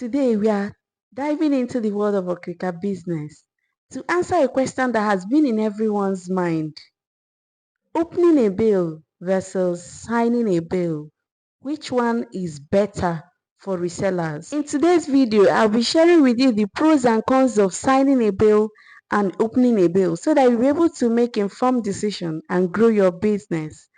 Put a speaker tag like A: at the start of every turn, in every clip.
A: Today, we are diving into the world of Okrika business to answer a question that has been in everyone's mind. Opening a bill versus signing a bill. Which one is better for resellers? In today's video, I'll be sharing with you the pros and cons of signing a bill and opening a bill so that you'll be able to make informed decisions and grow your business.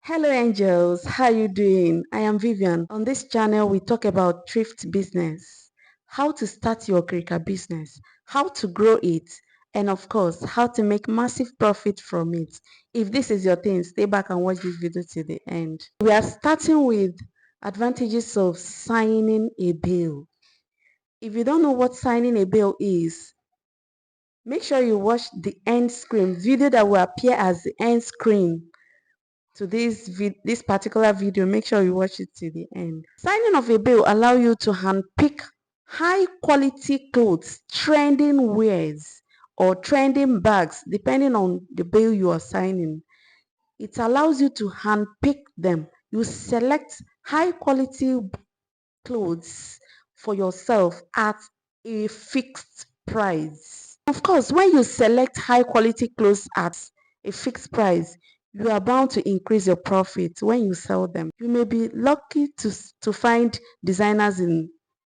A: Hello angels, how you doing? I am Vivian. On this channel, we talk about thrift business, how to start your Okrika business, how to grow it, and of course, how to make massive profit from it. If this is your thing, stay back and watch this video to the end. We are starting with advantages of signing a bill. If you don't know what signing a bill is, make sure you watch the end screen video that will appear as the end screen to this particular video. Make sure you watch it to the end. Signing of a bill allow you to handpick high quality clothes, trending wears, or trending bags, depending on the bill you are signing. It allows you to handpick them. You select high quality clothes for yourself at a fixed price. Of course, when you select high quality clothes at a fixed price, you are bound to increase your profit when you sell them. You may be lucky to find designers in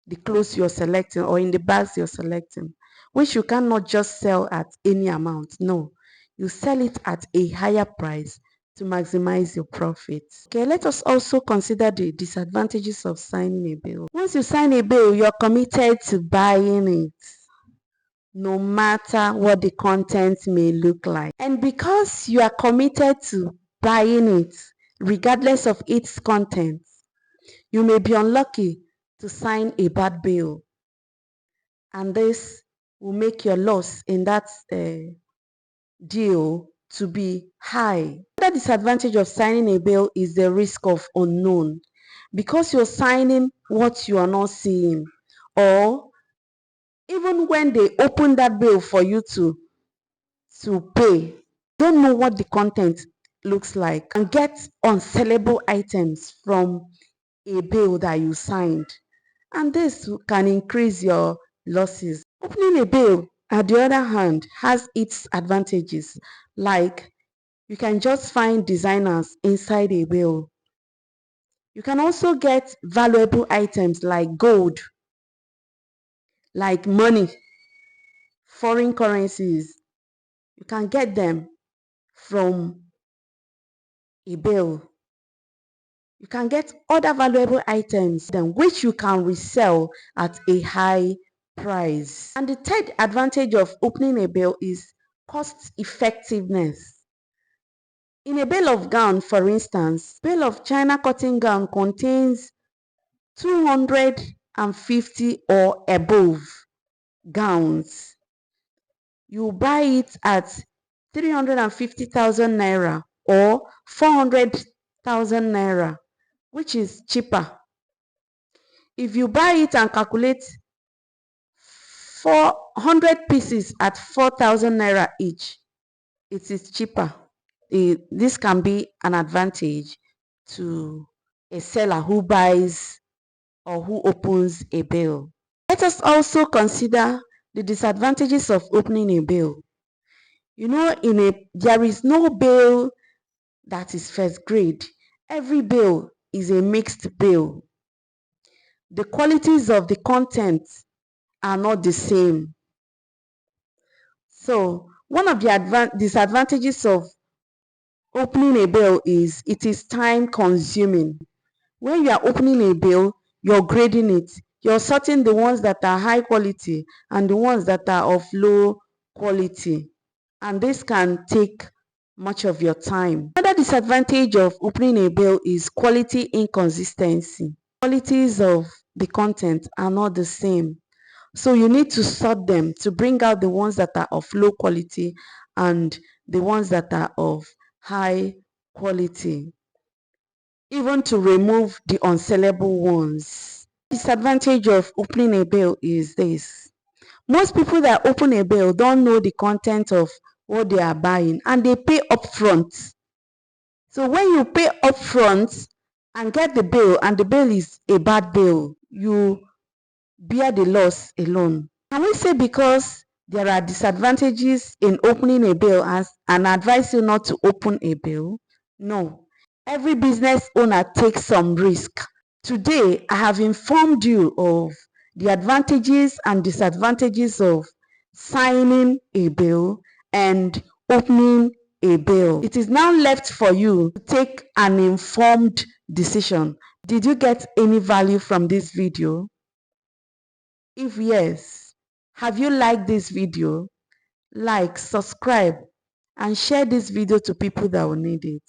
A: the clothes you're selecting or in the bags you're selecting, which you cannot just sell at any amount. No, you sell it at a higher price to maximize your profits. Okay, let us also consider the disadvantages of signing a bill. Once you sign a bill, you're committed to buying it, no matter what the content may look like. And because you are committed to buying it, regardless of its content, you may be unlucky to sign a bad bill. And this will make your loss in that deal to be high. Another disadvantage of signing a bill is the risk of unknown. Because you're signing what you are not seeing, or even when they open that bill for you to pay, don't know what the content looks like, and get unsellable items from a bill that you signed, and this can increase your losses. Opening a bill, on the other hand, has its advantages, like you can just find designers inside a bill. You can also get valuable items like gold, like money, foreign currencies. You can get them from a bill. You can get other valuable items which you can resell at a high price. And the third advantage of opening a bill is cost effectiveness. In a bale of gown, for instance, bale of China cotton gown contains 250 or above gowns. You buy it at 350,000 naira or 400,000 naira, which is cheaper. If you buy it and calculate 400 pieces at 4,000 naira each, it is cheaper. This can be an advantage to a seller who buys or who opens a bill. Let us also consider the disadvantages of opening a bill. You know, there is no bill that is first grade. Every bill is a mixed bill. The qualities of the content are not the same. So, one of the disadvantages of opening a bill is it is time consuming. When you are opening a bill, you're grading it. You're sorting the ones that are high quality and the ones that are of low quality. And this can take much of your time. Another disadvantage of opening a bill is quality inconsistency. Qualities of the content are not the same. So you need to sort them to bring out the ones that are of low quality and the ones that are of high quality, even to remove the unsellable ones. Disadvantage of opening a bill is this. Most people that open a bill don't know the content of what they are buying and they pay upfront. So when you pay upfront and get the bill, and the bill is a bad bill, you bear the loss alone. Can we say because there are disadvantages in opening a bill and advise you not to open a bill? No. Every business owner takes some risk. Today, I have informed you of the advantages and disadvantages of signing a bill and opening a bill. It is now left for you to take an informed decision. Did you get any value from this video? If yes, have you liked this video? Like, subscribe, and share this video to people that will need it.